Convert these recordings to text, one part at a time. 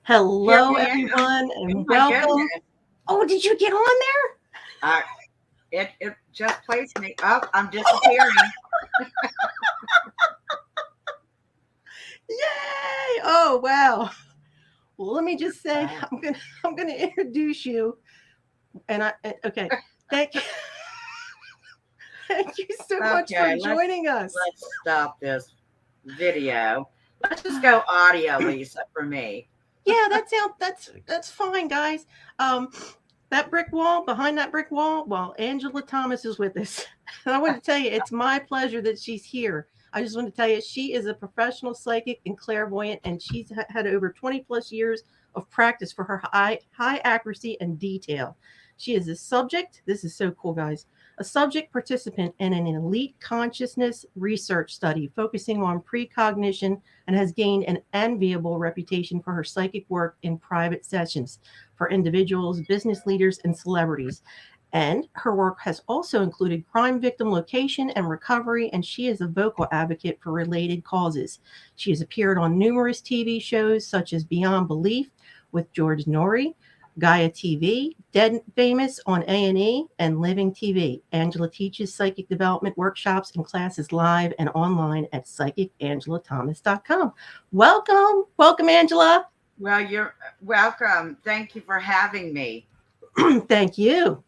Here Hello, I am. everyone, Oh and my goodness. welcome. Oh, did you get on Uh, it just placed me. Oh, I'm disappearing. there? Yay! Oh, wow. Well, let me just say, Uh, I'm gonna introduce you. Okay. Thank thank you so much for okay, joining us. let's stop this video. Let's just go audio, Lisa, for me. Yeah, that's fine, guys. Um, that brick wall behind that brick wall, well, Angela Thomas is with us. And I want to tell you, it's my pleasure that she's here. I just want to tell you, she is a professional psychic and clairvoyant, and she's had over 20 plus years of practice for her high accuracy and detail. She is a subject. This is so cool, guys. A subject participant in an elite consciousness research study focusing on precognition and has gained an enviable reputation for her psychic work in private sessions for individuals, business leaders, and celebrities. And her work has also included crime victim location and recovery, and she is a vocal advocate for related causes. She has appeared on numerous TV shows such as Beyond Belief with George Norrie, Gaia TV, Dead Famous on A&E, and Living TV. Angela teaches psychic development workshops and classes live and online at psychicangelathomas.com. Welcome. Welcome, Angela. Well, you're welcome. Thank you for having me. Thank you.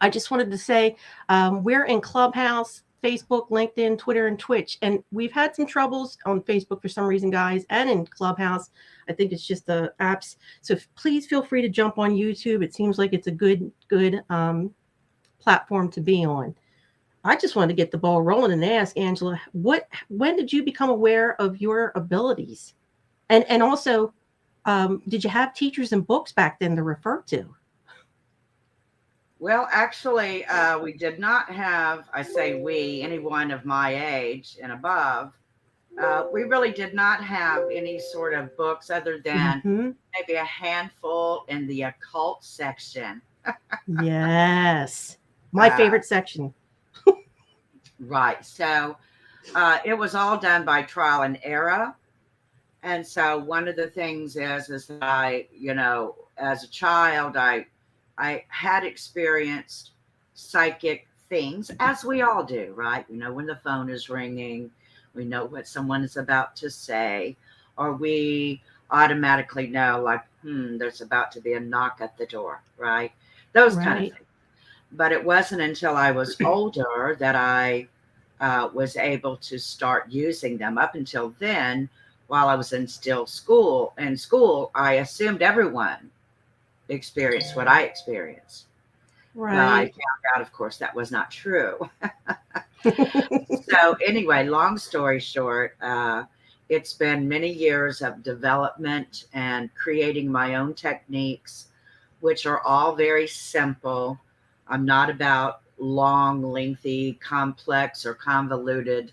I just wanted to say we're in Clubhouse, Facebook, LinkedIn, Twitter, and Twitch. And we've had some troubles on Facebook for some reason, guys, and in Clubhouse. I think it's just the apps. So please feel free to jump on YouTube. It seems like it's a good platform to be on. I just wanted to get the ball rolling and ask Angela, when did you become aware of your abilities? And also, did you have teachers and books back then to refer to? Well, actually, we did not have, I say we, anyone of my age and above, we really did not have any sort of books other than Hmm. maybe a handful in the occult section. Yes. My Uh, favorite section. right. So it was all done by trial and error. And so one of the things is that as a child, I had experienced psychic things, as we all do, right? We know when the phone is ringing, we know what someone is about to say, or we automatically know, like, there's about to be a knock at the door, right? Those kind of Right. things. But it wasn't until I was older that I was able to start using them. Up until then, while I was in school, I assumed everyone experienced what I experienced. Well, I Right. found out, of course, that was not true. So, anyway, long story short, it's been many years of development and creating my own techniques, which are all very simple. I'm not about long, lengthy, complex, or convoluted,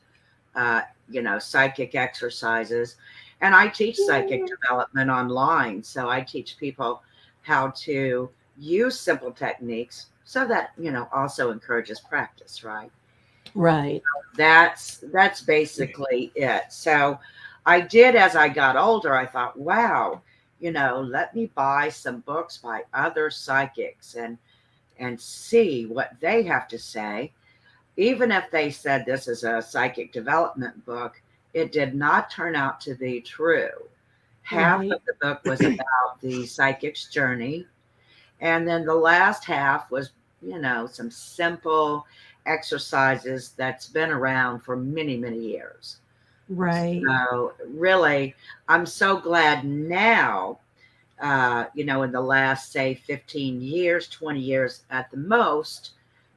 psychic exercises. And I teach psychic development online. So I teach people how to use simple techniques so that, also encourages practice, right? Right. That's basically it. So I did, as I got older, I thought, wow, let me buy some books by other psychics and see what they have to say. Even if they said this is a psychic development book, it did not turn out to be true. Half of Right. the book was about the psychic's journey, and then the last half was, some simple exercises that's been around for many, many years. Right. So, really, I'm so glad now, in the last, say, 15 years, 20 years at the most,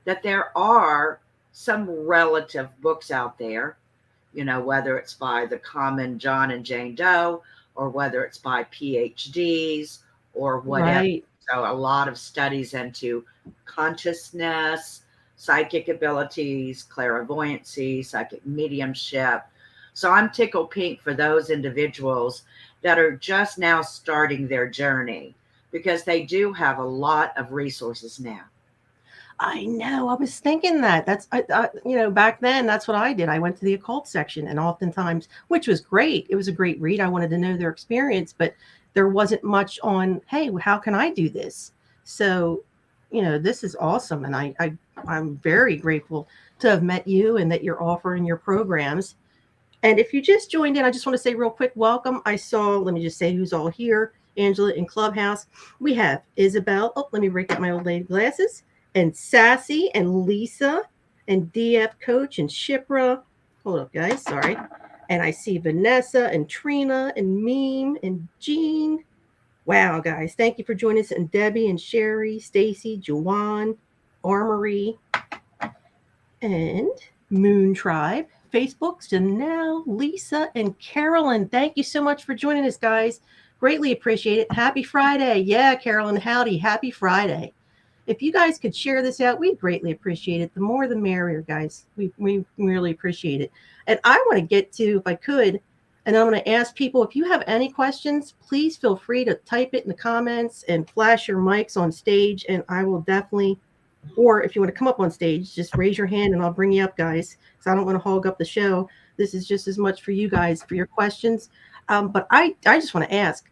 that there are some relative books out there, whether it's by the common John and Jane Doe or whether it's by PhDs or whatever. Right. So, a lot of studies into consciousness, psychic abilities, clairvoyancy, psychic mediumship. So, I'm tickled pink for those individuals that are just now starting their journey because they do have a lot of resources now. I know. I was thinking that. Back then, that's what I did. I went to the occult section, and oftentimes, which was great. It was a great read. I wanted to know their experience, but there wasn't much on, hey, how can I do this? So, this is awesome, and I'm very grateful to have met you and that you're offering your programs. And if you just joined in, I just want to say real quick, welcome. Let me just say who's all here. Angela in Clubhouse. We have Isabel. Oh, let me break out my old lady glasses. And Sassy and Lisa and DF Coach and Shipra. Hold up, guys. Sorry. And I see Vanessa and Trina and Meme and Jean. Wow, guys. Thank you for joining us. And Debbie and Sherry, Stacy, Juwan, Armory, and Moon Tribe. Facebook, Janelle, Lisa, and Carolyn. Thank you so much for joining us, guys. Greatly appreciate it. Happy Friday. Yeah, Carolyn, howdy. Happy Friday. If you guys could share this out, we'd greatly appreciate it. The more, the merrier, guys. We really appreciate it. And I want to get to, if I could, and I'm going to ask people, if you have any questions, please feel free to type it in the comments and flash your mics on stage, and I will definitely, or if you want to come up on stage, just raise your hand and I'll bring you up, guys, because I don't want to hog up the show. This is just as much for you guys, for your questions. But I just want to ask,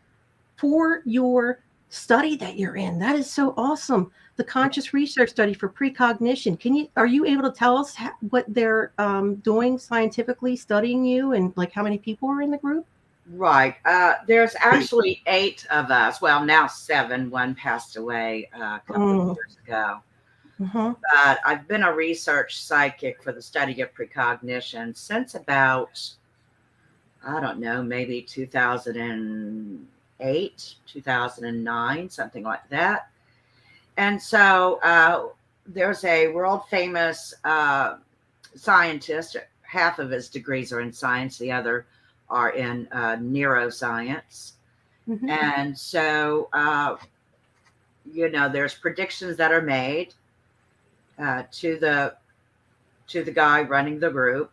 for your study that you're in, that is so awesome. The conscious research study for precognition. Are you able to tell us what they're doing scientifically, studying you, and like how many people are in the group? Right. There's actually 8 of us. Well, now 7. One passed away a couple of years ago. But I've been a research psychic for the study of precognition since about, I don't know, maybe 2008, 2009, something like that. And so there's a world famous scientist. Half of his degrees are in science, the other are in neuroscience. And so, there's predictions that are made to the guy running the group,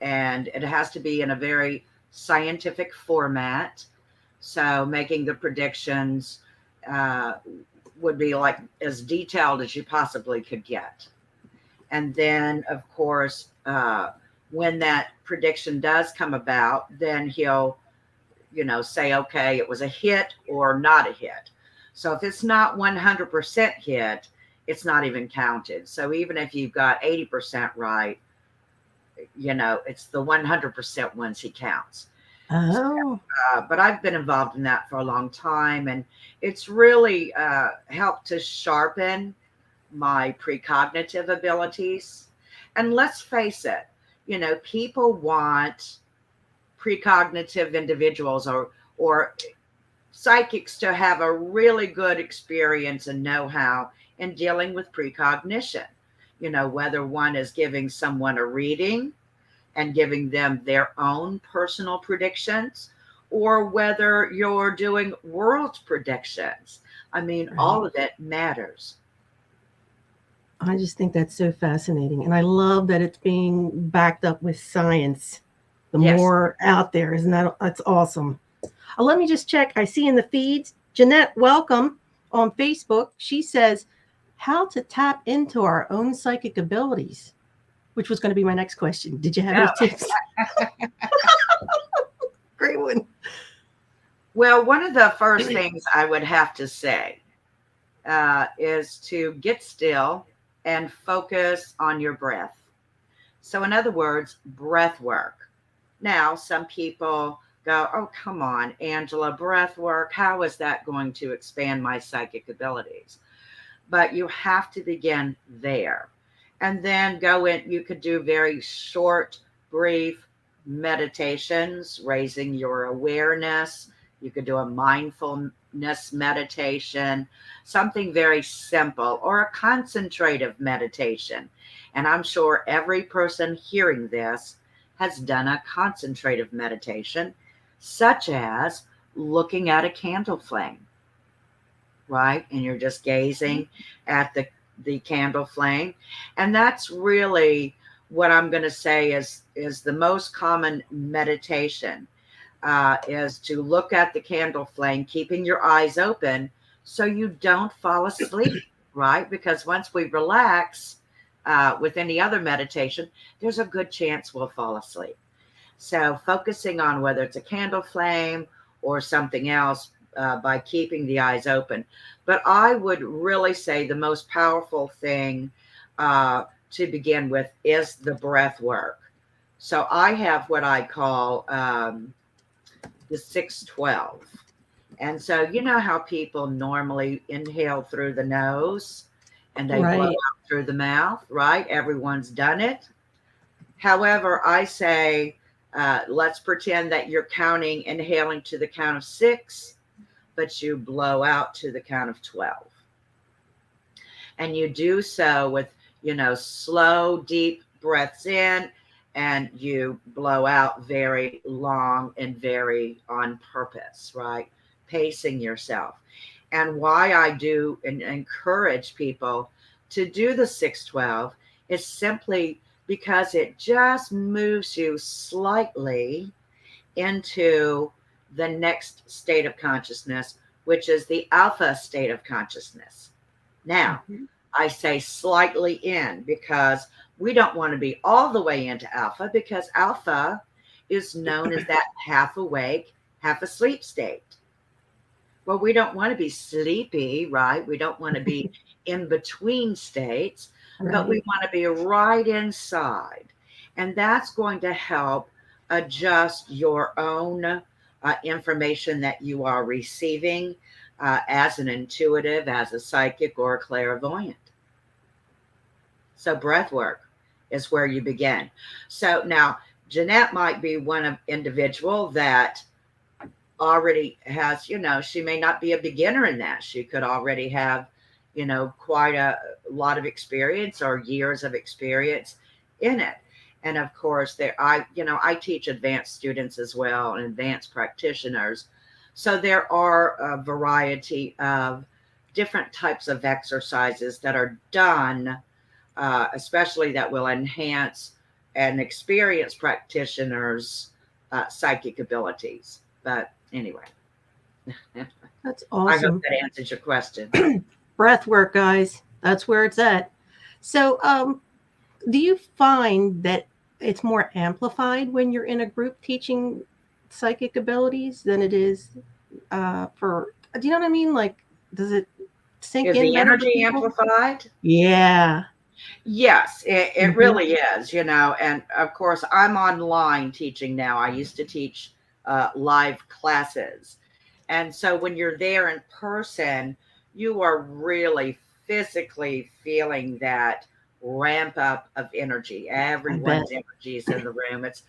and it has to be in a very scientific format. So making the predictions would be like as detailed as you possibly could get. And then, of course, when that prediction does come about, then he'll, say, okay, it was a hit or not a hit. So if it's not 100% hit, it's not even counted. So even if you've got 80% right, it's the 100% ones he counts. Oh. But I've been involved in that for a long time, and it's really helped to sharpen my precognitive abilities. And let's face it, people want precognitive individuals or psychics to have a really good experience and know-how in dealing with precognition. Whether one is giving someone a reading and giving them their own personal predictions, or whether you're doing world predictions. I mean, all of it matters. I just think that's so fascinating. And I love that it's being backed up with science. The more out there, that's awesome. Let me just check. I see in the feeds, Jeanette, welcome on Facebook. She says, how to tap into our own psychic abilities, which was going to be my next question. Did you have any tips? Great one. Well, one of the first things I would have to say is to get still and focus on your breath. So in other words, breath work. Now, some people go, oh, come on, Angela, breath work. How is that going to expand my psychic abilities? But you have to begin there. And then go in, you could do very short, brief meditations, raising your awareness. You could do a mindfulness meditation, something very simple, or a concentrative meditation. And I'm sure every person hearing this has done a concentrative meditation, such as looking at a candle flame, right? And you're just gazing at the candle flame. And that's really what I'm going to say is the most common meditation, is to look at the candle flame, keeping your eyes open so you don't fall asleep, right? Because once we relax with any other meditation, there's a good chance we'll fall asleep. So focusing on whether it's a candle flame or something else by keeping the eyes open. But I would really say the most powerful thing to begin with is the breath work. So I have what I call the 612. And so you know how people normally inhale through the nose and they blow Right. out through the mouth, right? Everyone's done it. However, I say, let's pretend that you're counting, inhaling to the count of 6, but you blow out to the count of 12. And you do so with, slow, deep breaths in, and you blow out very long and very on purpose, right? Pacing yourself. And why I do encourage people to do the 612 is simply because it just moves you slightly into the next state of consciousness, which is the alpha state of consciousness. Now, I say slightly in because we don't want to be all the way into alpha, because alpha is known as that half awake, half asleep state. Well, we don't want to be sleepy, right? We don't want to be in between states, but we want to be right inside. And that's going to help adjust your own information that you are receiving as an intuitive, as a psychic, or a clairvoyant. So breath work is where you begin. So now Jeanette might be one individual that already has, she may not be a beginner in that. She could already have, quite a lot of experience or years of experience in it. And of course, I teach advanced students as well and advanced practitioners. So there are a variety of different types of exercises that are done, especially that will enhance an experienced practitioner's psychic abilities. But anyway, That's I hope awesome. that answers your question. Breath work, guys. That's where it's at. So, do you find that it's more amplified when you're in a group teaching psychic abilities than it is for? Do you know what I mean? Like, does it sink Is in the better to energy people? amplified? Yeah. Yes, it really is, and of course, I'm online teaching now. I used to teach live classes. And so when you're there in person, you are really physically feeling that ramp up of energy. I bet. Everyone's energy is in the room. It's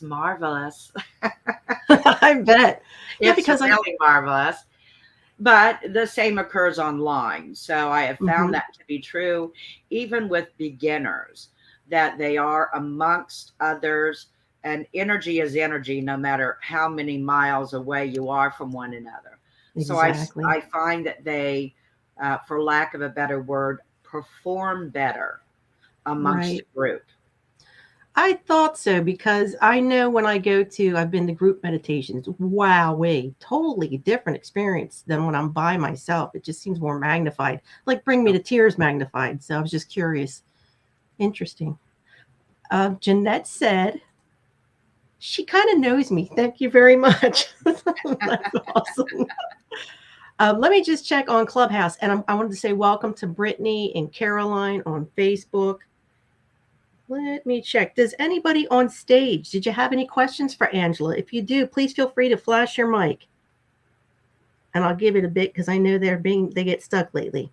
marvelous. I bet. Yeah, It's because really marvelous. But the same occurs online. So I have found Mhm. that to be true, even with beginners, that they are amongst others. And energy is energy, no matter how many miles away you are from one another. So Exactly. I find that they, for lack of a better word, perform better amongst Right. a group. I thought so because I know when I've been to group meditations, wowee, totally different experience than when I'm by myself. It just seems more magnified, like Bring Me to Tears magnified. So I was just curious. Interesting. Jeanette said, she kind of knows me. Thank you very much. That's awesome. Let me just check on Clubhouse. And I wanted to say welcome to Brittany and Caroline on Facebook. Let me check. Does anybody on stage, did you have any questions for Angela? If you do, please feel free to flash your mic. And I'll give it a bit because I know they get stuck lately.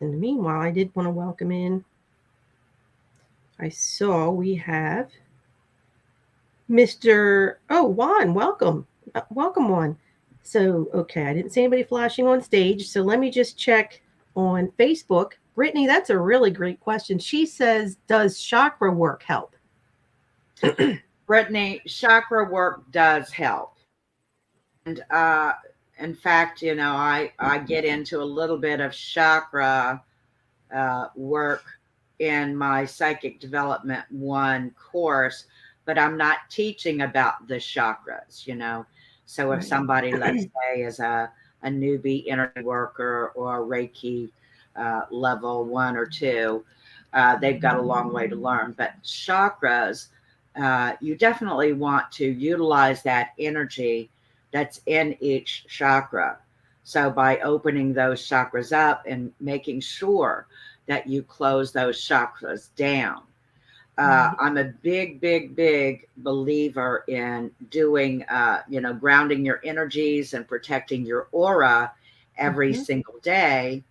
In the meanwhile, I did want to welcome in. I saw we have Mr. Juan, welcome. Welcome, Juan. So, okay, I didn't see anybody flashing on stage. So let me just check on Facebook. Brittany, that's a really great question. She says, does chakra work help? Brittany, chakra work does help. And in fact, I get into a little bit of chakra work in my Psychic Development 1 course, but I'm not teaching about the chakras. So if somebody, let's say, is a a newbie energy worker or a Reiki level 1 or 2. They've got a long way to learn. But chakras, you definitely want to utilize that energy that's in each chakra. So by opening those chakras up and making sure that you close those chakras down. Right. I'm a big believer in doing, grounding your energies and protecting your aura every single day,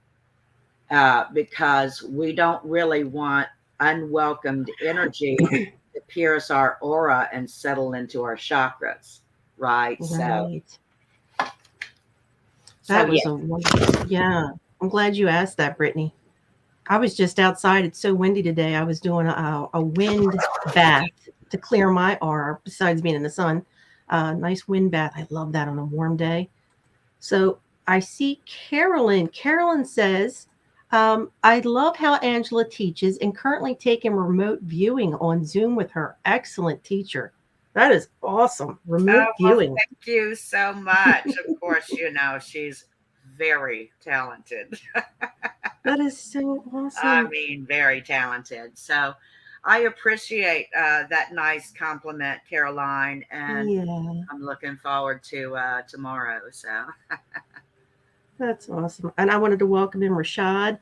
because we don't really want unwelcomed energy to pierce our aura and settle into our chakras, right? So, Right. so That yeah. was a wonderful. Yeah. I'm glad you asked that, Brittany. I was just outside. It's so windy today. I was doing a wind bath to clear my aura, besides being in the sun. Nice wind bath. I love that on a warm day. So I see Carolyn. Carolyn says, I love how Angela teaches and currently taking remote viewing on Zoom with her. Excellent teacher. That is awesome. Oh, Remote well, viewing. thank you so much. Of course, she's very talented. That is so I awesome. mean, very talented. So I appreciate that nice compliment, Caroline, and Yeah, I'm looking forward to tomorrow. So, that's awesome. And I wanted to welcome in Rashad.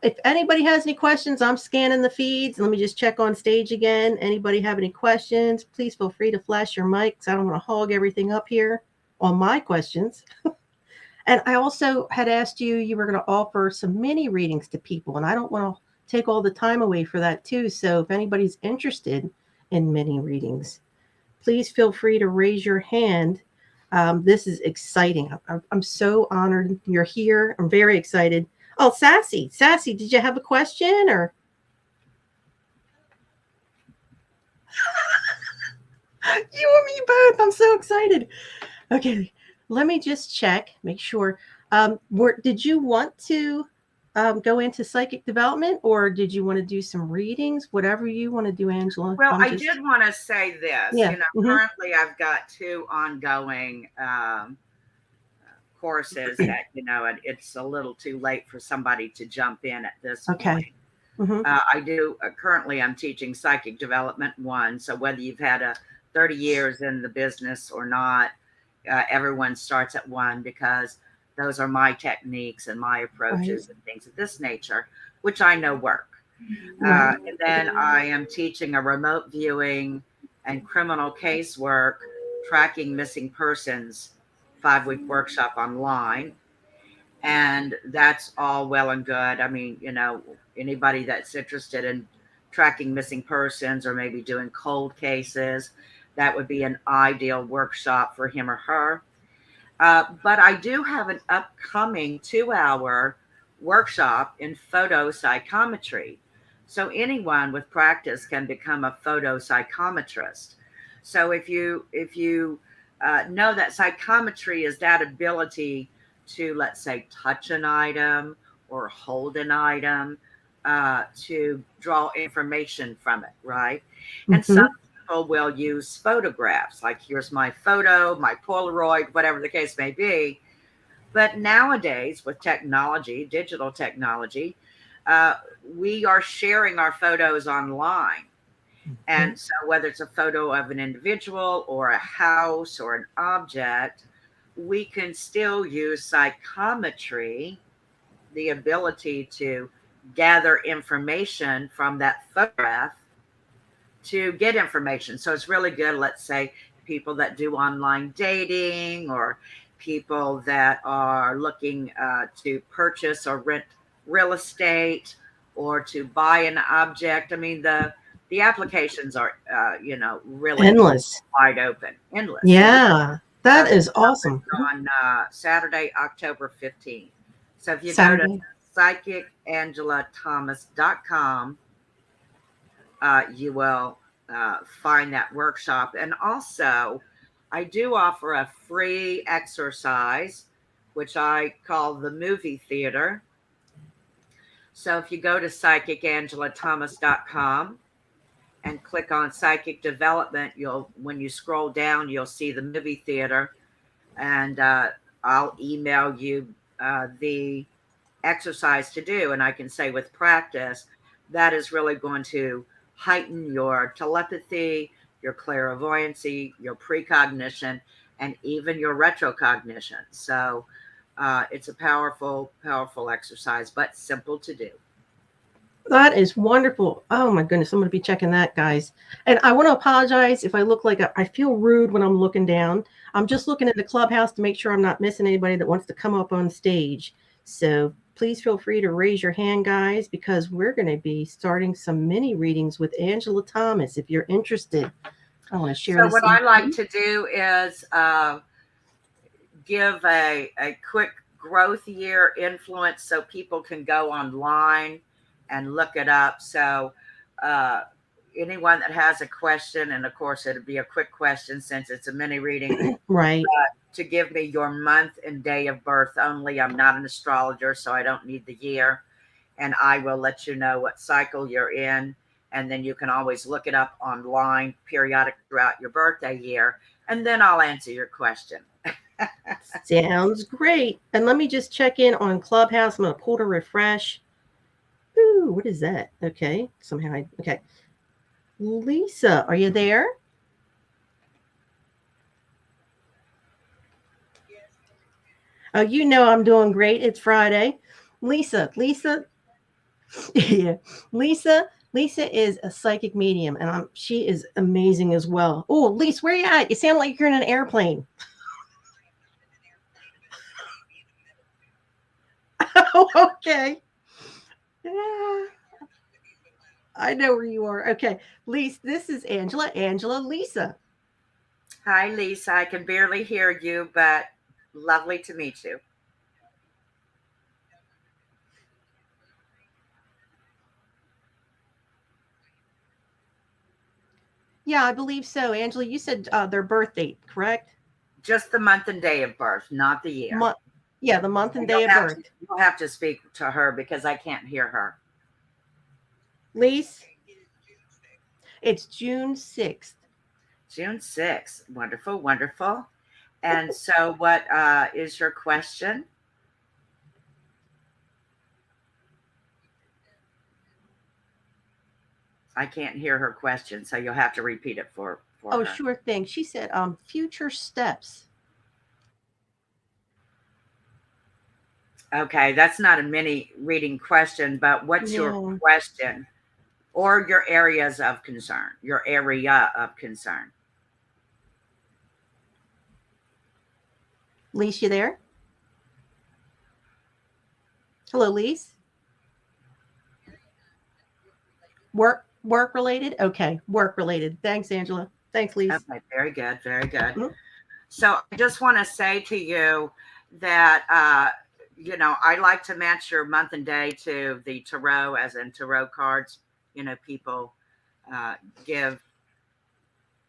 If anybody has any questions, I'm scanning the feeds. Let me just check on stage again. Anybody have any questions? Please feel free to flash your mics. I don't want to hog everything up here on my questions. And I also had asked you, you were going to offer some mini readings to people, and I don't want to take all the time away for that too. So if anybody's interested in mini readings, please feel free to raise your hand. This is exciting. I'm so honored you're here. I'm very excited. Oh, Sassy, did you have a question or? You and me both. I'm so excited. Okay, let me just check, make sure. Did you want to go into psychic development, or did you want to do some readings? Whatever you want to do, Angela. well, I'm I just did want to say this. yeah. Currently I've got two ongoing courses that, and it's a little too late for somebody to jump in at this point. Okay. Hmm. I do currently, I'm teaching psychic development 1. So whether you've had 30 years in the business or not, everyone starts at 1, because those are my techniques and my Right. approaches and things of this nature, which I know work. Right. And then I am teaching a remote viewing and criminal casework tracking missing persons 5-week workshop online. And that's all well and good. I mean, anybody that's interested in tracking missing persons or maybe doing cold cases, that would be an ideal workshop for him or her. But I do have an upcoming 2-hour workshop in photo psychometry. So anyone with practice can become a photo psychometrist. So if you know that psychometry is that ability to, let's say, touch an item or hold an item, to draw information from it, right? And some Hmm. people will use photographs, like here's my photo, my Polaroid, whatever the case may be. But nowadays, with technology, digital technology, uh, we are sharing our photos online. Hmm. And so, whether it's a photo of an individual or a house or an object, we can still use psychometry, the ability to gather information from that photograph to get information. So it's really good. Let's say people that do online dating, or people that are looking to purchase or rent real estate, or to buy an object. I mean, the applications are, really Endless. wide open, endless. Yeah. Yeah, So that this is stuff is awesome. on Saturday, October 15th. So if you go to Saturday. psychicangelathomas.com, you will find that workshop. And also, I do offer a free exercise, which I call the movie theater. So if you go to psychicangelathomas.com and click on psychic development, when you scroll down, you'll see the movie theater. And I'll email you the exercise to do. And I can say with practice, that is really going to heighten your telepathy, your clairvoyancy, your precognition, and even your retrocognition. So it's a powerful, powerful exercise, but simple to do. That is wonderful. Oh my goodness, I'm going to be checking that, guys. And I want to apologize if I look like I feel rude when I'm looking down. I'm just looking at the clubhouse to make sure I'm not missing anybody that wants to come up on stage. So please feel free to raise your hand, guys, because we're going to be starting some mini readings with Angela Thomas. If you're interested, I want to share So this. what I like to do is give a quick growth year influence so people can go online and look it up. So anyone that has a question, and of course it'll be a quick question since it's a mini reading, Right. to give me your month and day of birth only. I'm not an astrologer, so I don't need the year. And I will let you know what cycle you're in. And then you can always look it up online periodic throughout your birthday year. And then I'll answer your question. Sounds great. And let me just check in on Clubhouse. I'm going to pull to refresh. Ooh, what is that? Okay. Somehow okay. Lisa, are you there? Oh, you know I'm doing great. It's Friday. Lisa, yeah, Lisa is a psychic medium, and she is amazing as well. Oh, Lisa, where you at? You sound like you're in an airplane. Oh, okay. Yeah, I know where you are. Okay, Lisa, this is Angela. Angela, Lisa. Hi, Lisa. I can barely hear you, but lovely to meet you. Yeah, I believe so. Angela, you said their birth date, correct? Just the month and day of birth, not the year. Month. Yeah, the month and You'll day of have birth. you'll have to speak to her because I can't hear her. Lisa, it's June 6th. June 6th. Wonderful, wonderful. And so, what is your question? I can't hear her question, so you'll have to repeat it for Oh, her. sure thing. She said, future steps. Okay, that's not a mini reading question, but what's your No. question or your areas of concern? Your area of concern. Lise, you there? Hello, Lise. Work related? Okay, work related. Thanks, Angela. Thanks, Lise. Okay, very good, very good. Mhm. So I just want to say to you that I like to match your month and day to the tarot, as in tarot cards. People uh, give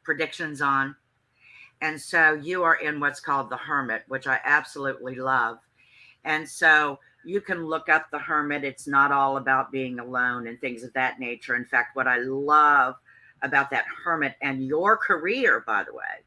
predictions on, and so you are in what's called the Hermit, which I absolutely love. And so you can look up the Hermit. It's not all about being alone and things of that nature. In fact, what I love about that Hermit and your career, by the way,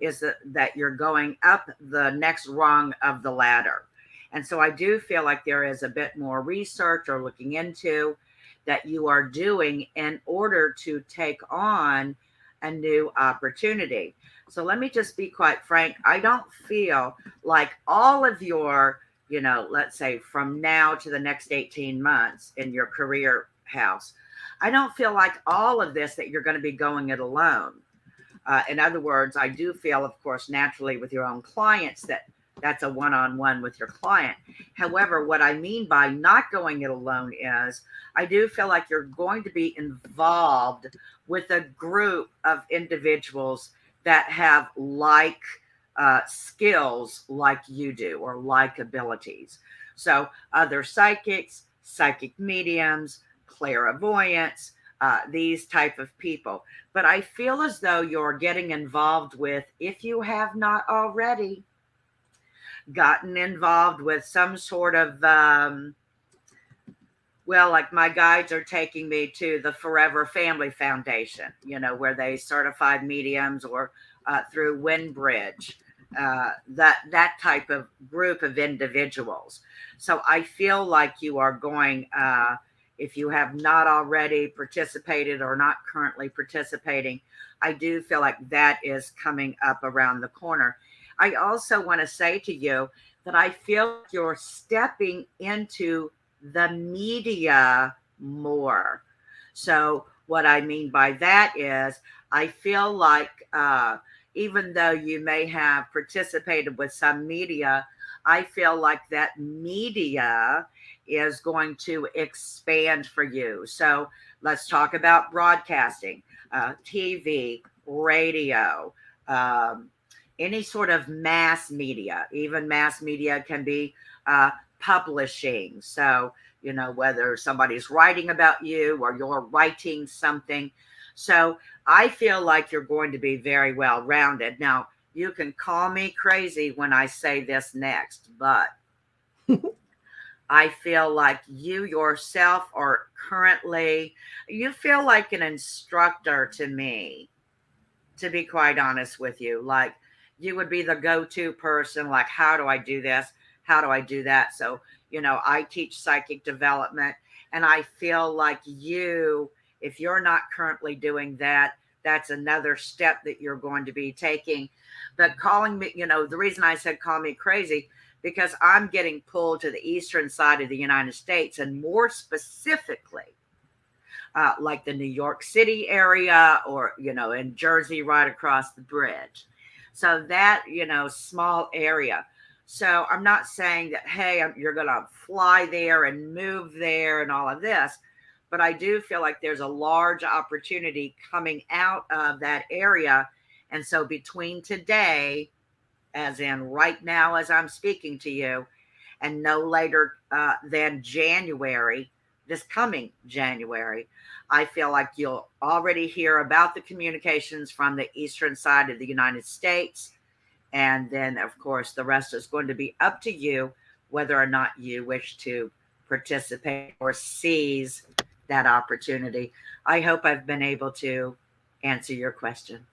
is that you're going up the next rung of the ladder. And so I do feel like there is a bit more research or looking into that you are doing in order to take on a new opportunity. So let me just be quite frank. I don't feel like all of your, let's say from now to the next 18 months in your career house, I don't feel like all of this that you're going to be going it alone. In other words, I do feel, of course, naturally with your own clients that's a one-on-one with your client. However, what I mean by not going it alone is I do feel like you're going to be involved with a group of individuals that have like skills like you do or like abilities. So other psychics, psychic mediums, clairvoyants, these type of people. But I feel as though you're getting involved with, if you have not already gotten involved with some sort of, like my guides are taking me to the Forever Family Foundation, where they certified mediums or through Windbridge. that type of group of individuals. So I feel like you are going, if you have not already participated or not currently participating, I do feel like that is coming up around the corner. I also want to say to you that I feel like you're stepping into the media more. So, what I mean by that is, I feel like even though you may have participated with some media, I feel like that media is going to expand for you. So, let's talk about broadcasting, TV, radio, um, any sort of mass media. Even mass media can be publishing. So, whether somebody's writing about you or you're writing something. So, I feel like you're going to be very well rounded. Now, you can call me crazy when I say this next, but I feel like you yourself are currently, you feel like an instructor to me, to be quite honest with you. Like, you would be the go-to person, like, how do I do this? How do I do that? So, I teach psychic development, and I feel like you, if you're not currently doing that, that's another step that you're going to be taking. But calling me, the reason I said call me crazy, because I'm getting pulled to the eastern side of the United States, and more specifically, like the New York City area, or, in Jersey, right across the bridge. So that, small area. So I'm not saying that, hey, you're going to fly there and move there and all of this, but I do feel like there's a large opportunity coming out of that area. And so between today, as in right now, as I'm speaking to you, and no later than January, this coming January, I feel like you'll already hear about the communications from the eastern side of the United States. And then, of course, the rest is going to be up to you whether or not you wish to participate or seize that opportunity. I hope I've been able to answer your question.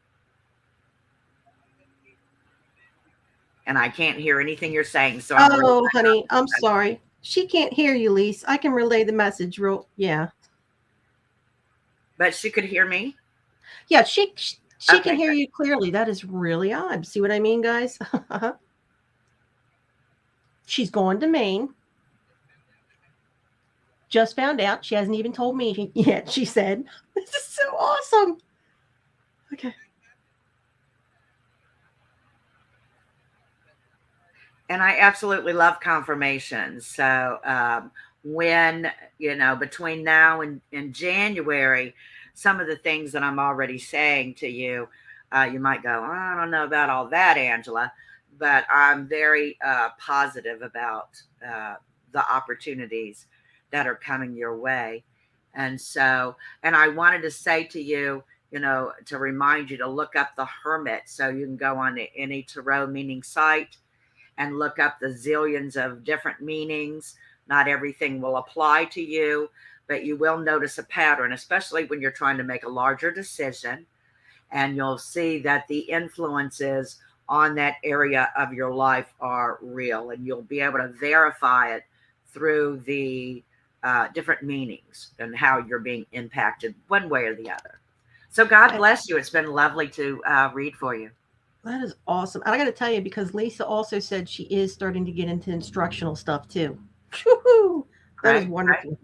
And I can't hear anything you're saying, so I'm really, Oh, honey, I'm sorry. She can't hear you, Lise. I can relay the message real. Yeah. but she could hear me. Yeah, she can Okay, hear good. you clearly. That is really odd. See what I mean, guys? She's going to Maine. Just found out. She hasn't even told me yet. She said, "This is so awesome." Okay. And I absolutely love confirmations. So when, between now and January, some of the things that I'm already saying to you, you might go, I don't know about all that, Angela, but I'm very positive about the opportunities that are coming your way. And so, and I wanted to say to you, to remind you to look up the Hermit. So you can go on any tarot meaning site and look up the zillions of different meanings. Not everything will apply to you, but you will notice a pattern, especially when you're trying to make a larger decision. And you'll see that the influences on that area of your life are real, and you'll be able to verify it through the different meanings and how you're being impacted one way or the other. So, God bless you. It's been lovely to read for you. That is awesome. And I got to tell you, because Lisa also said she is starting to get into instructional stuff too. Woo-hoo! That is Right, right. wonderful.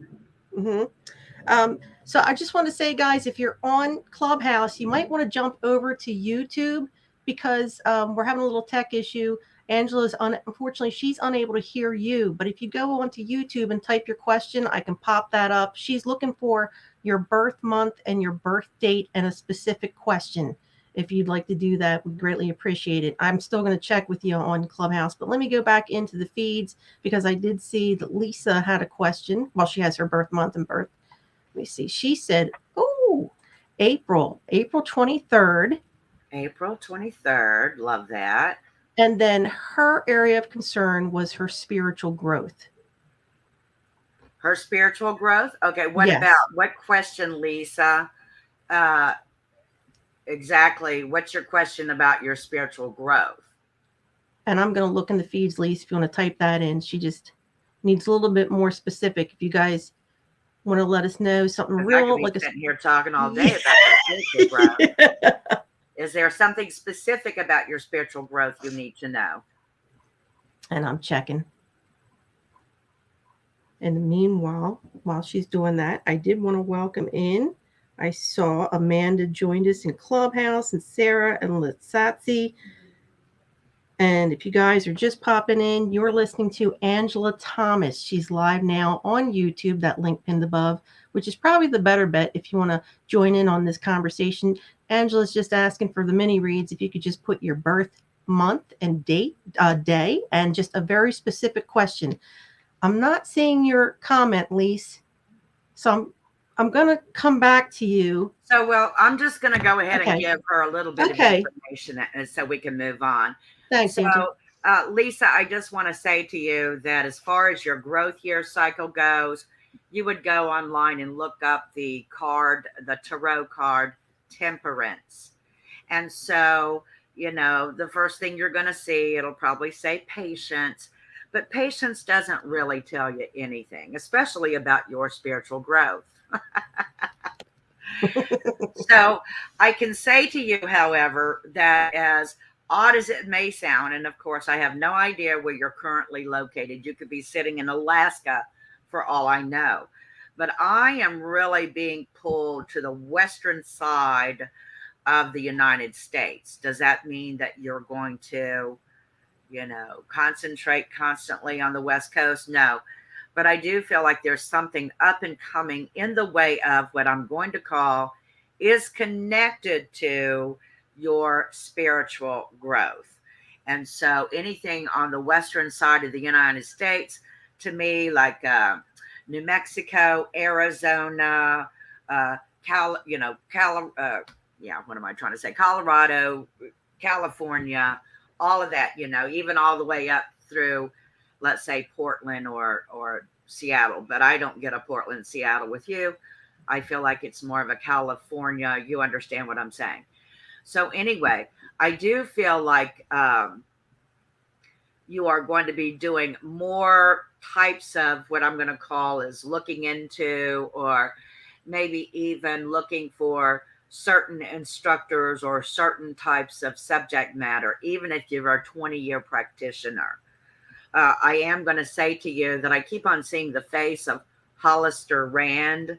Hmm. So I just want to say, guys, if you're on Clubhouse, you might want to jump over to YouTube, because we're having a little tech issue. Angela's unfortunately, she's unable to hear you. But if you go onto YouTube and type your question, I can pop that up. She's looking for your birth month and your birth date and a specific question. If you'd like to do that, we'd greatly appreciate it. I'm still going to check with you on Clubhouse, but let me go back into the feeds, because I did see that Lisa had a question. Well, she has her birth month and birth. Let me see. She said, oh, April 23rd. April 23rd. Love that. And then her area of concern was her spiritual growth. Her spiritual growth. Okay. Yes. What question, Lisa? Exactly. What's your question about your spiritual growth? And I'm going to look in the feeds, Lise, if you want to type that in. She just needs a little bit more specific. If you guys want to let us know something Because I could real, be like a sitting here talking all yeah. day about your spiritual growth. Is there something specific about your spiritual growth you need to know? And I'm checking. And meanwhile, while she's doing that, I did want to welcome in. I saw Amanda joined us in Clubhouse, and Sarah and Litsatsi. And if you guys are just popping in, you're listening to Angela Thomas. She's live now on YouTube, that link pinned above, which is probably the better bet if you want to join in on this conversation. Angela's just asking for the mini reads. If you could just put your birth month and date, day, and just a very specific question. I'm not seeing your comment, Lise. So I'm going to come back to you. So, well, I'm just going to go ahead and give her a little bit of information so we can move on. Thanks, so, Angie. Lisa, I just want to say to you that as far as your growth year cycle goes, you would go online and look up the tarot card, Temperance. And so, the first thing you're going to see, it'll probably say patience, but patience doesn't really tell you anything, especially about your spiritual growth. So I can say to you, however, that as odd as it may sound, and of course, I have no idea where you're currently located. You could be sitting in Alaska for all I know. But I am really being pulled to the western side of the United States. Does that mean that you're going to, concentrate constantly on the West Coast? No. But I do feel like there's something up and coming in the way of what I'm going to call is connected to your spiritual growth. And so anything on the western side of the United States, to me, like New Mexico, Arizona, what am I trying to say? Colorado, California, all of that, even all the way up through, let's say, Portland or Seattle. But I don't get a Portland, Seattle with you. I feel like it's more of a California. You understand what I'm saying. So anyway, I do feel like you are going to be doing more types of what I'm going to call is looking into, or maybe even looking for certain instructors or certain types of subject matter, even if you're a 20-year practitioner. I am going to say to you that I keep on seeing the face of Hollister Rand,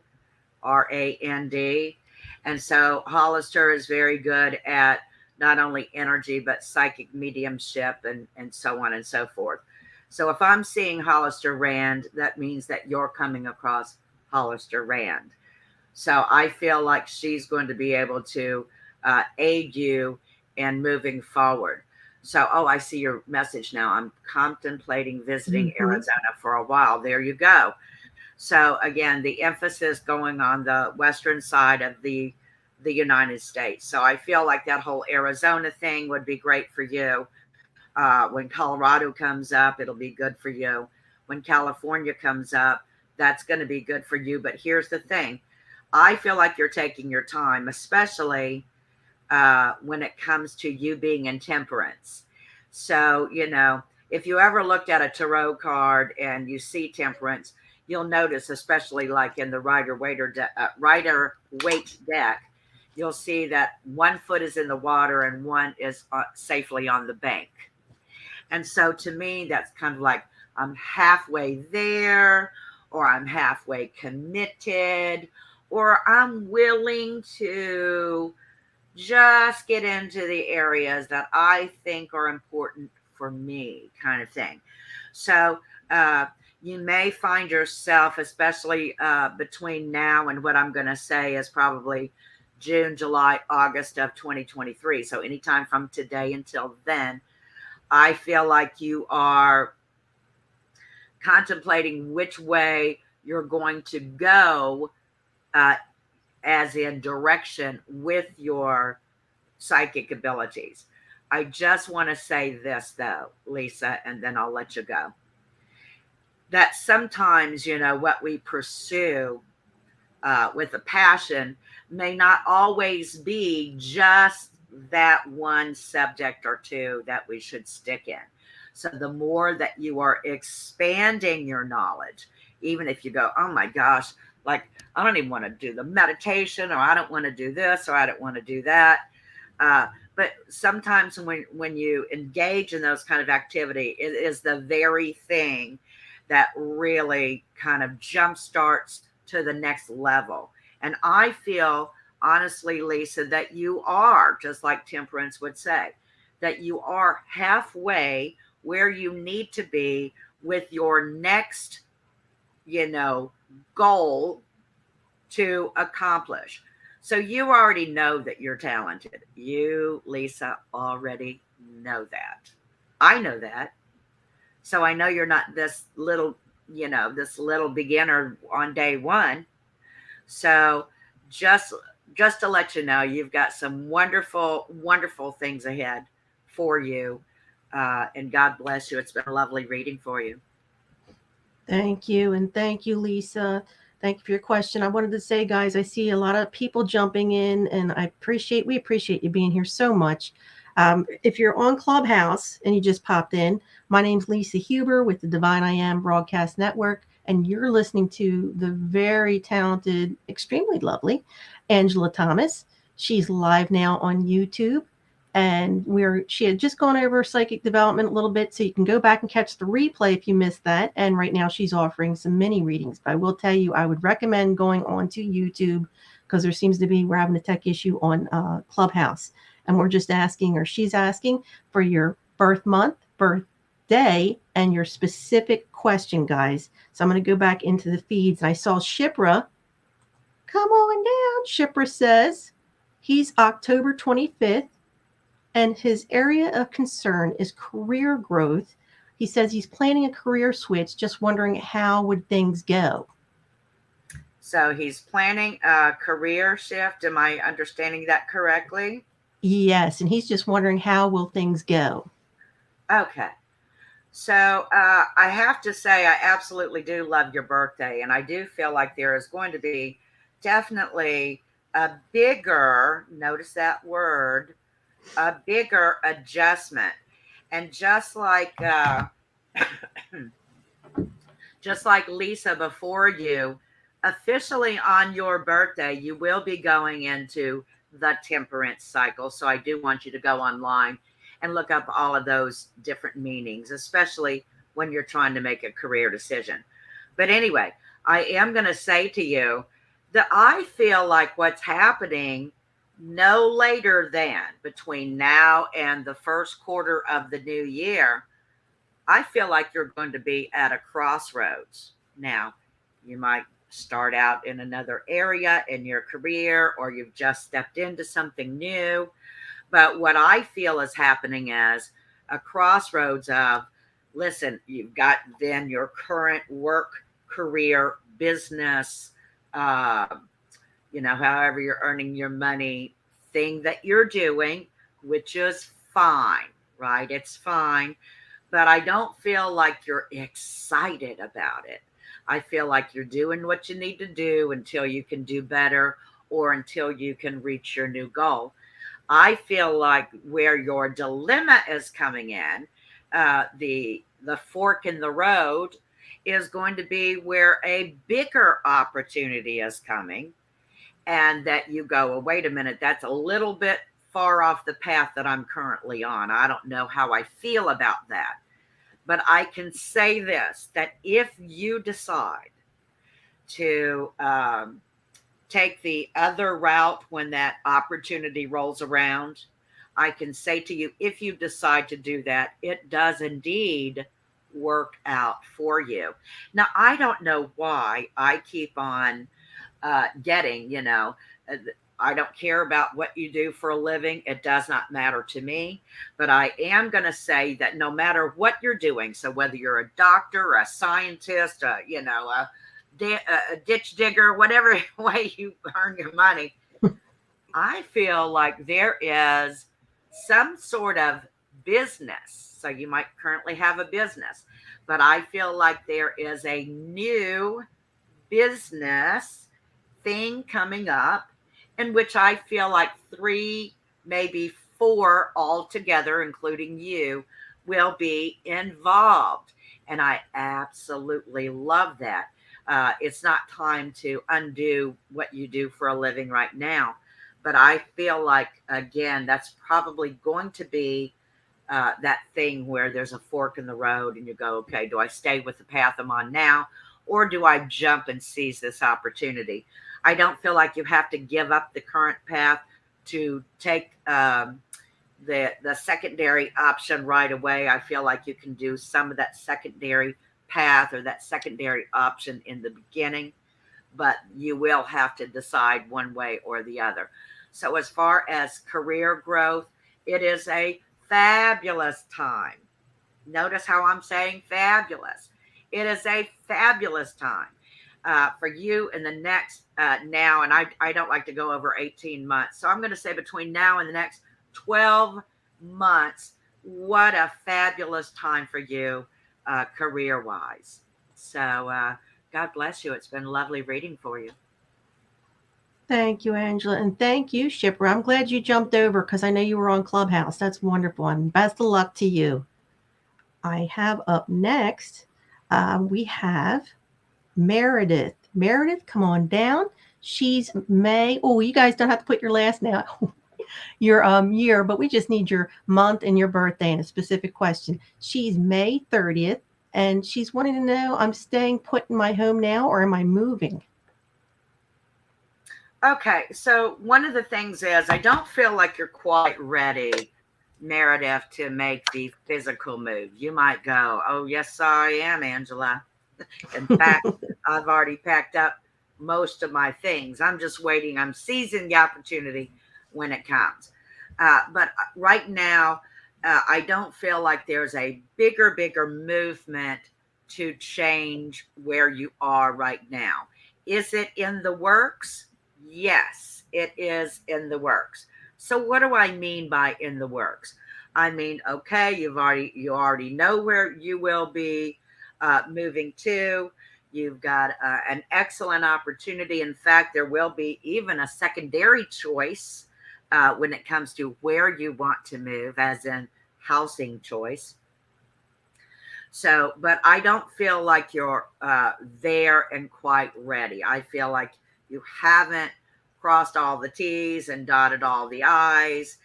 R-A-N-D. And so Hollister is very good at not only energy, but psychic mediumship and so on and so forth. So if I'm seeing Hollister Rand, that means that you're coming across Hollister Rand. So I feel like she's going to be able to aid you in moving forward. So, I see your message now. I'm contemplating visiting Arizona for a while. There you go. So again, the emphasis going on the western side of the United States. So I feel like that whole Arizona thing would be great for you. When Colorado comes up, it'll be good for you. When California comes up, that's going to be good for you. But here's the thing. I feel like you're taking your time, especially when it comes to you being in temperance. So, if you ever looked at a tarot card and you see temperance, you'll notice, especially like in the Rider-Waite deck, you'll see that one foot is in the water and one is safely on the bank. And so to me, that's kind of like I'm halfway there, or I'm halfway committed, or I'm willing to just get into the areas that I think are important for me, kind of thing. So you may find yourself, especially between now and what I'm going to say is probably June, July, August of 2023. So anytime from today until then, I feel like you are contemplating which way you're going to go, as in direction with your psychic abilities. I just want to say this though, Lisa, and then I'll let you go. That sometimes, what we pursue with a passion may not always be just that one subject or two that we should stick in. So the more that you are expanding your knowledge, even if you go, oh my gosh, like I don't even want to do the meditation, or I don't want to do this, or I don't want to do that. Uh, but sometimes when you engage in those kind of activity, it is the very thing that really kind of jump starts to the next level. And I feel honestly, Lisa, that you are, just like Temperance would say, that you are halfway where you need to be with your next, you know, goal to accomplish. So you already know that you're talented. You, Lisa, already know that. I know that. So I know you're not this little, this little beginner on day one. So just just to let you know, you've got some wonderful, wonderful things ahead for you. And God bless you. It's been a lovely reading for you. Thank you. And thank you, Lisa. Thank you for your question. I wanted to say, guys, I see a lot of people jumping in, and we appreciate you being here so much. If you're on Clubhouse and you just popped in, my name's Lisa Huber with the Divine I Am Broadcast Network, and you're listening to the very talented, extremely lovely Angela Thomas. She's live now on YouTube, and she had just gone over psychic development a little bit, so you can go back and catch the replay if you missed that. And right now she's offering some mini readings, but I will tell you, I would recommend going on to YouTube, because we're having a tech issue on Clubhouse, and we're just asking, or she's asking, for your birth month, birth day, and your specific question, guys. So I'm going to go back into the feeds, and I saw Shipra. Come on down. Shipra says he's October 25th, and his area of concern is career growth. He says he's planning a career switch, just wondering how would things go. So he's planning a career shift. Am I understanding that correctly? Yes, and he's just wondering how will things go. Okay. So I have to say, I absolutely do love your birthday. And I do feel like there is going to be definitely a bigger, notice that word, a bigger adjustment. And just like Lisa before you, officially on your birthday, you will be going into the temperance cycle. So I do want you to go online and look up all of those different meanings, especially when you're trying to make a career decision. But anyway, I am going to say to you that I feel like what's happening no later than between now and the first quarter of the new year, I feel like you're going to be at a crossroads. Now, you might start out in another area in your career, or you've just stepped into something new. But what I feel is happening is a crossroads of, listen, you've got then your current work, career, business, uh, however you're earning your money, thing that you're doing, which is fine, right? It's fine. But I don't feel like you're excited about it. I feel like you're doing what you need to do until you can do better, or until you can reach your new goal. I feel like where your dilemma is coming in, the fork in the road, is going to be where a bigger opportunity is coming, and that you go, well, wait a minute, that's a little bit far off the path that I'm currently on. I don't know how I feel about that. But I can say this, that if you decide to take the other route when that opportunity rolls around, I can say to you, if you decide to do that, it does indeed work out for you. Now, I don't know why I keep on getting, I don't care about what you do for a living. It does not matter to me. But I am going to say that no matter what you're doing, so whether you're a doctor, a scientist, a ditch digger, whatever way you earn your money, I feel like there is some sort of business. So you might currently have a business, but I feel like there is a new business thing coming up, in which I feel like three, maybe four altogether, including you, will be involved. And I absolutely love that. It's not time to undo what you do for a living right now. But I feel like, again, that's probably going to be that thing where there's a fork in the road and you go, okay, do I stay with the path I'm on now, or do I jump and seize this opportunity? I don't feel like you have to give up the current path to take the secondary option right away. I feel like you can do some of that secondary path or that secondary option in the beginning, but you will have to decide one way or the other. So, as far as career growth, it is a fabulous time. Notice how I'm saying fabulous. It is a fabulous time for you in the next now, and I don't like to go over 18 months. So I'm going to say between now and the next 12 months, what a fabulous time for you career wise. So God bless you. It's been lovely reading for you. Thank you, Angela. And thank you, Shipper. I'm glad you jumped over because I know you were on Clubhouse. That's wonderful. And best of luck to you. I have up next, we have Meredith. Meredith, come on down. She's May. Oh, you guys don't have to put your last now. Your year, but we just need your month and your birthday and a specific question. She's May 30th, and she's wanting to know, I'm staying put in my home now or am I moving? Okay, so one of the things is I don't feel like you're quite ready, Meredith, to make the physical move. You might go, oh, yes, I am, Angela. In fact, I've already packed up most of my things. I'm just waiting. I'm seizing the opportunity when it comes. But right now, I don't feel like there's a bigger movement to change where you are right now. Is it in the works? Yes, it is in the works. So what do I mean by in the works? I mean, okay, you already know where you will be moving to. You've got an excellent opportunity. In fact, there will be even a secondary choice when it comes to where you want to move, as in housing choice. So, but I don't feel like you're there and quite ready. I feel like you haven't crossed all the T's and dotted all the I's.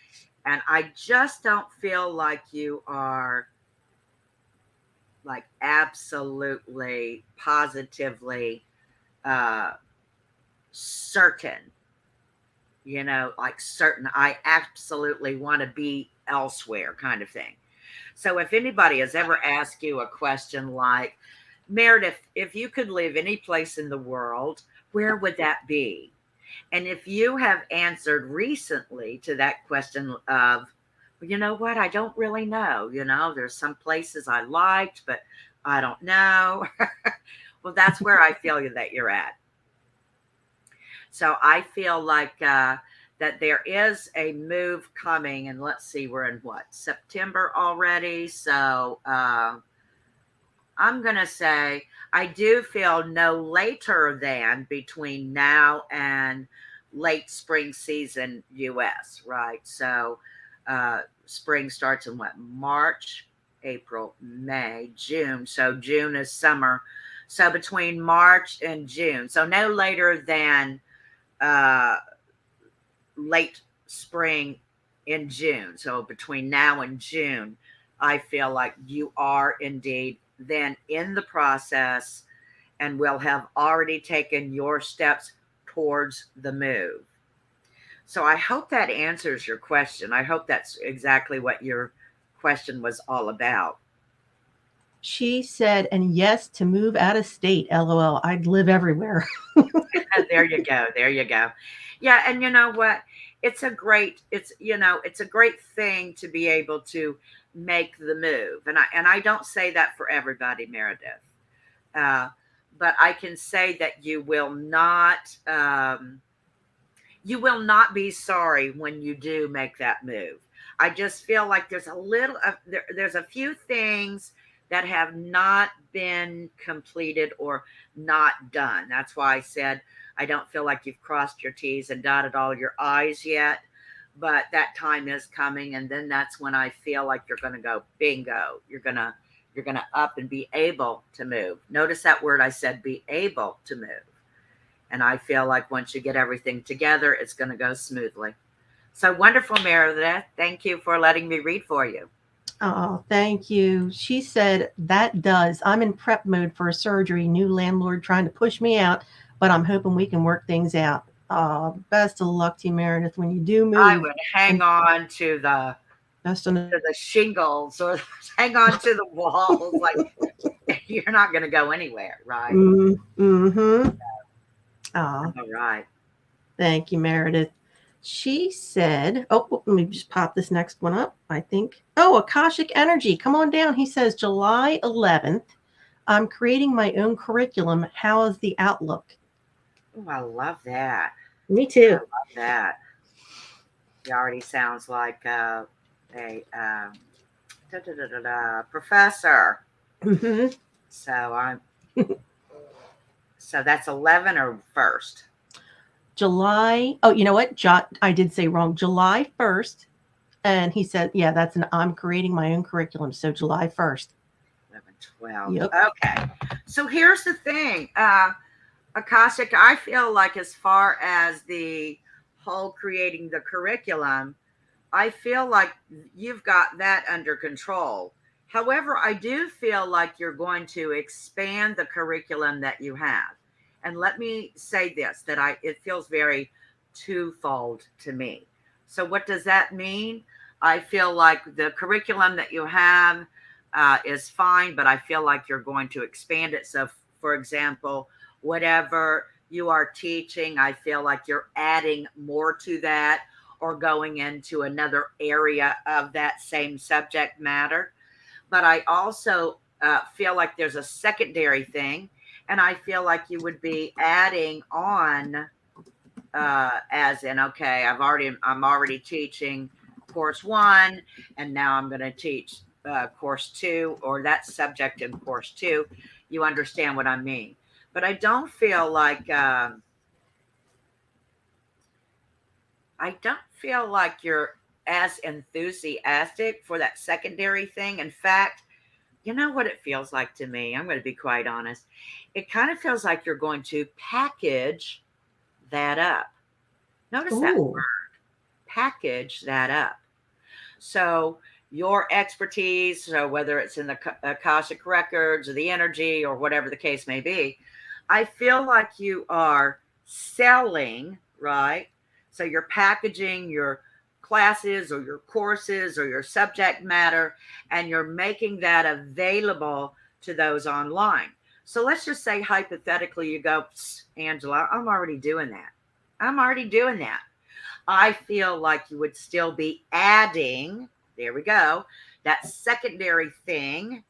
And I just don't feel like you are like absolutely, positively certain, like certain, I absolutely want to be elsewhere kind of thing. So if anybody has ever asked you a question like, Meredith, if you could live any place in the world, where would that be? And if you have answered recently to that question of, well, you know what, I don't really know, there's some places I liked, but I don't know. Well, that's where I feel that you're at. So I feel like that there is a move coming, and let's see, we're in what, September already. So I'm going to say I do feel no later than between now and late spring season US, right? So spring starts in what, March, April, May, June. So June is summer. So between March and June. So no later than late spring in June. So between now and June, I feel like you are indeed then in the process and will have already taken your steps towards the move. So I hope that answers your question. I hope that's exactly what your question was all about. She said, and yes, to move out of state. LOL. I'd live everywhere. There you go. There you go. Yeah, and you know what? It's a great thing to be able to make the move. And I don't say that for everybody, Meredith. But I can say that you will not be sorry when you do make that move. I just feel like there's there's a few things that have not been completed or not done. That's why I said I don't feel like you've crossed your T's and dotted all your I's yet. but that time is coming, and then that's when I feel like you're going to go bingo. You're going to up and be able to move. Notice that word I said, be able to move. And I feel like once you get everything together, it's going to go smoothly. So wonderful, Meredith. Thank you for letting me read for you. Oh, thank you. She said, that does. I'm in prep mode for a surgery. New landlord trying to push me out, but I'm hoping we can work things out. Best of luck to you, Meredith, when you do I move. would hang on to the shingles, or hang on to the walls. Like, you're not going to go anywhere, right? Mm-hmm. All right. Thank you, Meredith. She said, oh, let me just pop this next one up, I think. Oh, Akashic Energy. Come on down. He says, July 11th, I'm creating my own curriculum. How is the outlook? Oh, I love that. Me too. I love that. He already sounds like a professor. Mm-hmm. So that's 11 or first. July. Oh, you know what? I did say wrong. July 1st. And he said, yeah, I'm creating my own curriculum. So July 1st. 11, 12. Yep. Okay. So here's the thing. Akashic, I feel like as far as the whole creating the curriculum, I feel like you've got that under control. However, I do feel like you're going to expand the curriculum that you have. And let me say this, that it feels very twofold to me. So what does that mean? I feel like the curriculum that you have is fine, but I feel like you're going to expand it. So, for example, whatever you are teaching, I feel like you're adding more to that, or going into another area of that same subject matter. But I also feel like there's a secondary thing, and I feel like you would be adding on, as in, okay, I'm already teaching course 1, and now I'm going to teach course 2, or that subject in course 2. You understand what I mean? But I don't feel like you're as enthusiastic for that secondary thing. In fact, you know what it feels like to me? I'm going to be quite honest. It kind of feels like you're going to package that up. Notice that word, package that up. So your expertise, so whether it's in the Akashic records or the energy or whatever the case may be, I feel like you are selling, right? So you're packaging your classes or your courses or your subject matter, and you're making that available to those online. So let's just say hypothetically you go, Angela, I'm already doing that. I feel like you would still be adding, there we go, that secondary thing,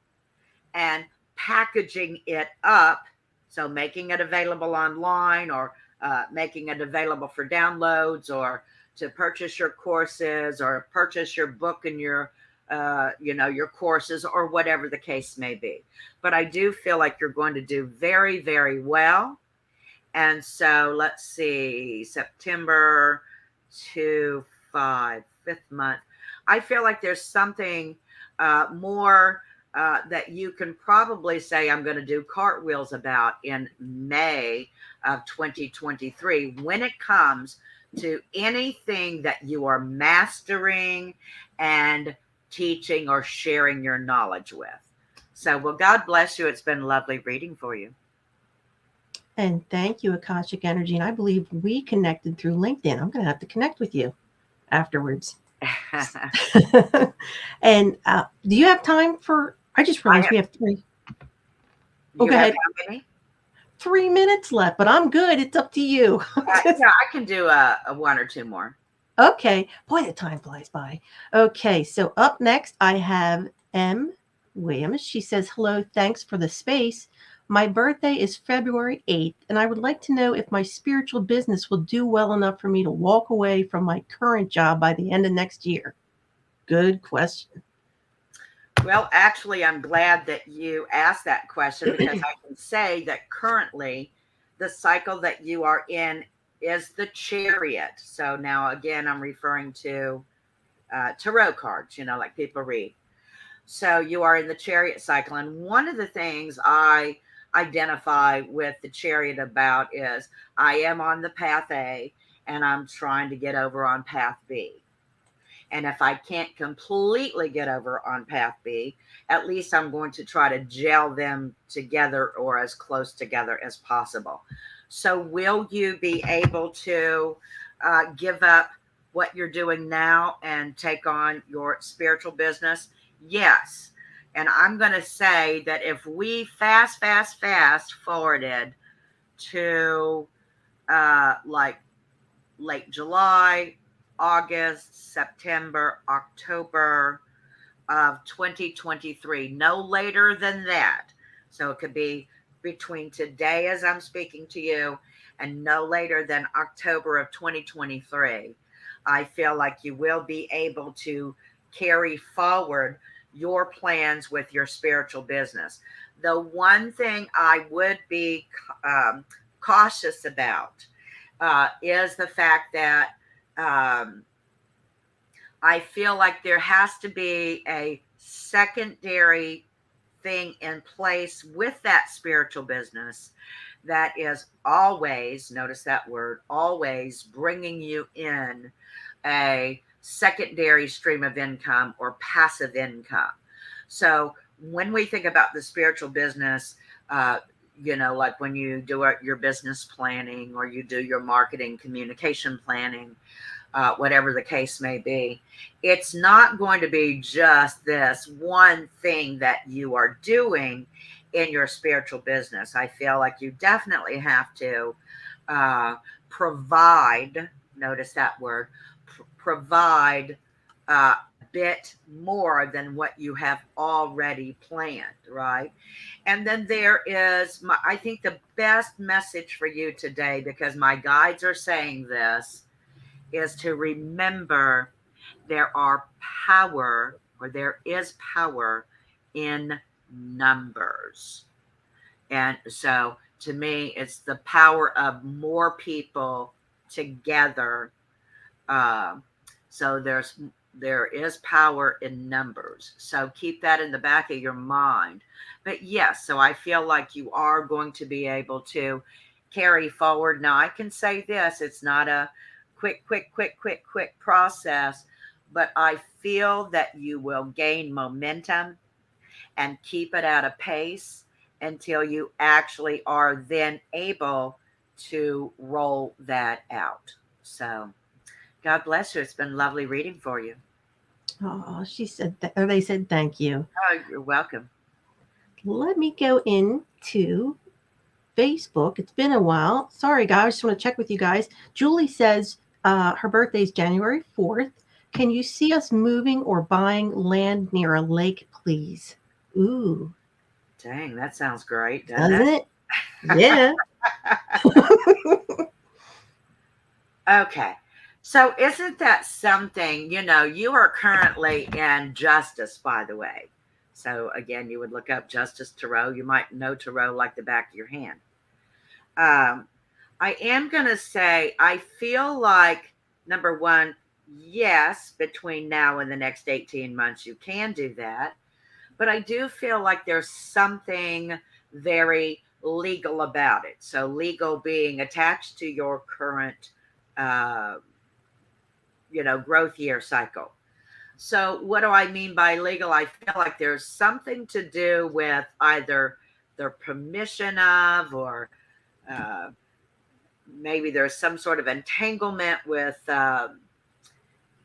and packaging it up. So making it available online, or making it available for downloads, or to purchase your courses, or purchase your book and your your courses, or whatever the case may be. But I do feel like you're going to do very, very well. And so let's see, September 5, 5th month. I feel like there's something more that you can probably say I'm going to do cartwheels about in May of 2023, when it comes to anything that you are mastering and teaching or sharing your knowledge with. So, well, God bless you. It's been lovely reading for you. And thank you, Akashic Energy. And I believe we connected through LinkedIn. I'm going to have to connect with you afterwards. And do you have time for? I just realized we have 3. Go ahead. How many? 3 minutes left, but I'm good. It's up to you. Yeah, I can do a 1 or 2 more. Okay. Boy, the time flies by. Okay, so up next, I have M. Williams. She says, hello, thanks for the space. My birthday is February 8th, and I would like to know if my spiritual business will do well enough for me to walk away from my current job by the end of next year. Good question. Well, actually, I'm glad that you asked that question, because I can say that currently the cycle that you are in is the Chariot. So now again, I'm referring to tarot cards, like people read. So you are in the Chariot cycle. And one of the things I identify with the Chariot about is I am on the path A and I'm trying to get over on path B. And if I can't completely get over on path B, at least I'm going to try to gel them together or as close together as possible. So, will you be able to give up what you're doing now and take on your spiritual business? Yes. And I'm going to say that if we fast forwarded to like late July, August, September, October of 2023, no later than that. So it could be between today as I'm speaking to you and no later than October of 2023. I feel like you will be able to carry forward your plans with your spiritual business. The one thing I would be cautious about is the fact that um, I feel like there has to be a secondary thing in place with that spiritual business that is always, notice that word, always bringing you in a secondary stream of income or passive income. So when we think about the spiritual business, like when you do your business planning or you do your marketing communication planning, whatever the case may be, it's not going to be just this one thing that you are doing in your spiritual business. I feel like you definitely have to provide, notice that word, provide a bit more than what you have already planned, right? And then there is, I think, the best message for you today, because my guides are saying this, is to remember there are power, or there is power in numbers. And so to me, it's the power of more people together. Uh, so there is power in numbers. So keep that in the back of your mind. But yes, so I feel like you are going to be able to carry forward. Now I can say this, it's not a quick process, but I feel that you will gain momentum and keep it at a pace until you actually are then able to roll that out. So God bless you. It's been lovely reading for you. Oh, she said, or they said, thank you. Oh, you're welcome. Let me go into Facebook. It's been a while. Sorry, guys. I just want to check with you guys. Julie says her birthday is January 4th. Can you see us moving or buying land near a lake, please? Ooh. Dang, that sounds great, doesn't it? Yeah. Okay. So isn't that something, you are currently in Justice, by the way. So again, you would look up Justice Tarot. You might know Tarot like the back of your hand. I am going to say, I feel like, number one, yes, between now and the next 18 months, you can do that. But I do feel like there's something very legal about it. So legal being attached to your current, growth year cycle. So what do I mean by legal? I feel like there's something to do with either the permission of, or maybe there's some sort of entanglement with,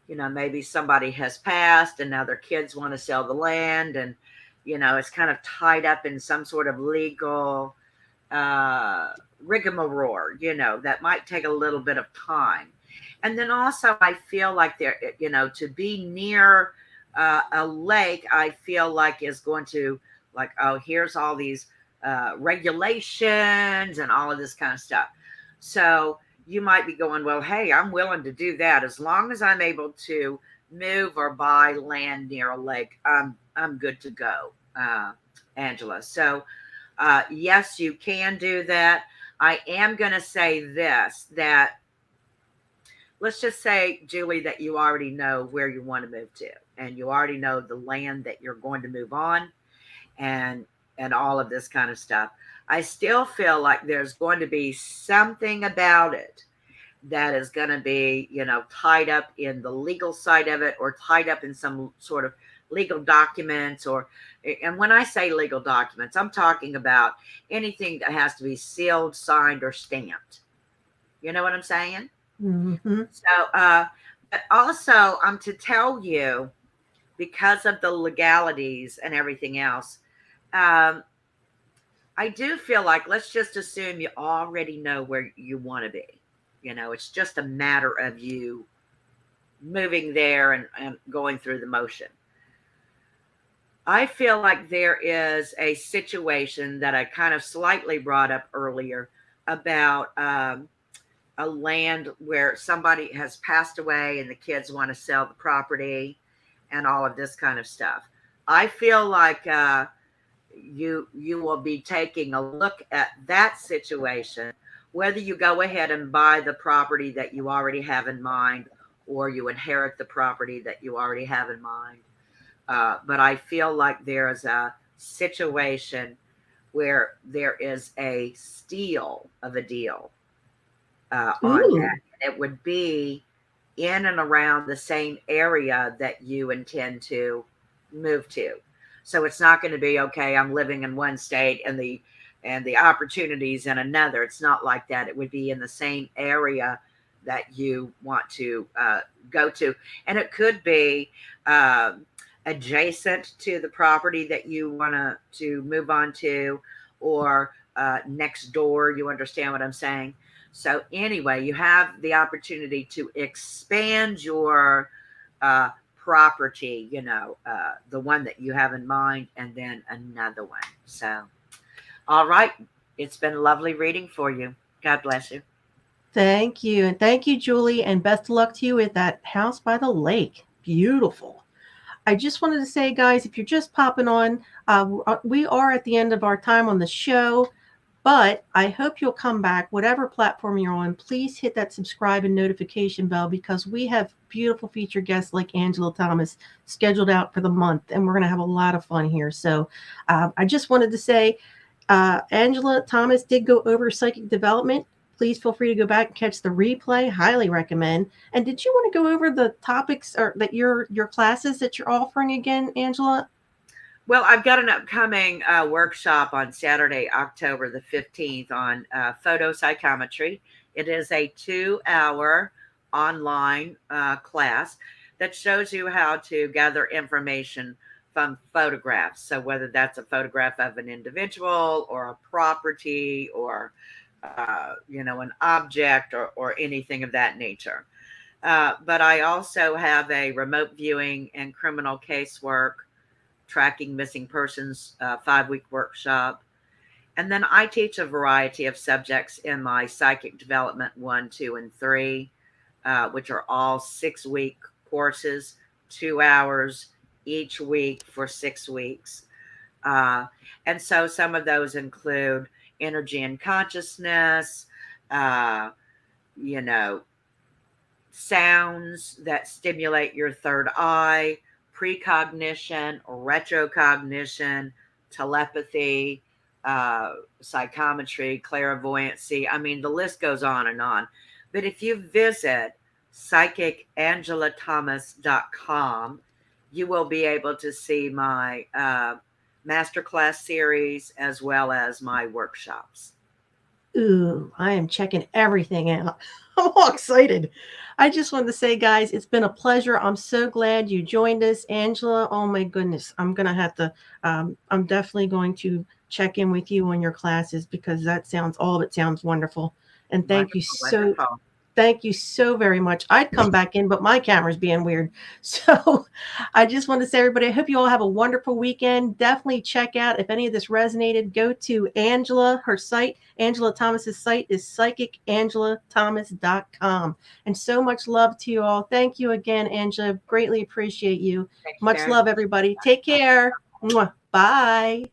maybe somebody has passed and now their kids want to sell the land, and, it's kind of tied up in some sort of legal rigmarole, that might take a little bit of time. And then also, I feel like there, to be near a lake, I feel like is going to, like, oh, here's all these regulations and all of this kind of stuff. So you might be going, well, hey, I'm willing to do that as long as I'm able to move or buy land near a lake. I'm good to go, Angela. So yes, you can do that. I am going to say this, that let's just say, Julie, that you already know where you want to move to, and you already know the land that you're going to move on, and all of this kind of stuff. I still feel like there's going to be something about it that is going to be, tied up in the legal side of it, or tied up in some sort of legal documents. Or, and when I say legal documents, I'm talking about anything that has to be sealed, signed, or stamped. You know what I'm saying? Mm-hmm. So, but also, I'm to tell you, because of the legalities and everything else, um, I do feel like, let's just assume you already know where you want to be. It's just a matter of you moving there and going through the motion. I feel like there is a situation that I kind of slightly brought up earlier about a land where somebody has passed away and the kids want to sell the property and all of this kind of stuff. I feel like you will be taking a look at that situation, whether you go ahead and buy the property that you already have in mind, or you inherit the property that you already have in mind. But I feel like there is a situation where there is a steal of a deal on Ooh. that. It would be in and around the same area that you intend to move to. So it's not going to be, okay, I'm living in one state and the opportunities in another. It's not like that. It would be in the same area that you want to go to, and it could be adjacent to the property that you want to move on to, or next door. You understand what I'm saying? So anyway, you have the opportunity to expand your property, the one that you have in mind, and then another one. So, all right. It's been lovely reading for you. God bless you. Thank you. And thank you, Julie. And best of luck to you with that house by the lake. Beautiful. I just wanted to say, guys, if you're just popping on, we are at the end of our time on the show. But I hope you'll come back, whatever platform you're on. Please hit that subscribe and notification bell, because we have beautiful featured guests like Angela Thomas scheduled out for the month, and we're going to have a lot of fun here. So I just wanted to say, Angela Thomas did go over psychic development. Please feel free to go back and catch the replay. Highly recommend. And did you want to go over the topics or that your classes that you're offering again, Angela? Well, I've got an upcoming workshop on Saturday, October the 15th, on photopsychometry. It is a 2-hour online class that shows you how to gather information from photographs. So whether that's a photograph of an individual or a property, or an object, or anything of that nature. But I also have a remote viewing and criminal casework, tracking missing persons 5-week workshop. And then I teach a variety of subjects in my psychic development 1, 2, and 3, which are all 6-week courses, 2 hours each week for 6 weeks. And so some of those include energy and consciousness, sounds that stimulate your third eye, precognition, retrocognition, telepathy, psychometry, clairvoyancy. I mean, the list goes on and on. But if you visit psychicangelathomas.com, you will be able to see my masterclass series as well as my workshops. Ooh, I am checking everything out. I'm all excited. I just wanted to say, guys, it's been a pleasure. I'm so glad you joined us, Angela. Oh my goodness, I'm gonna have to. I'm definitely going to check in with you on your classes, because all of it sounds wonderful. And thank you so. Wonderful. Thank you so very much. I'd come back in, but my camera's being weird. So I just want to say, everybody, I hope you all have a wonderful weekend. Definitely check out, if any of this resonated, go to Angela, her site. Angela Thomas's site is psychicangelathomas.com. And so much love to you all. Thank you again, Angela. Greatly appreciate you. Much love, everybody. Take care. Mwah. Bye.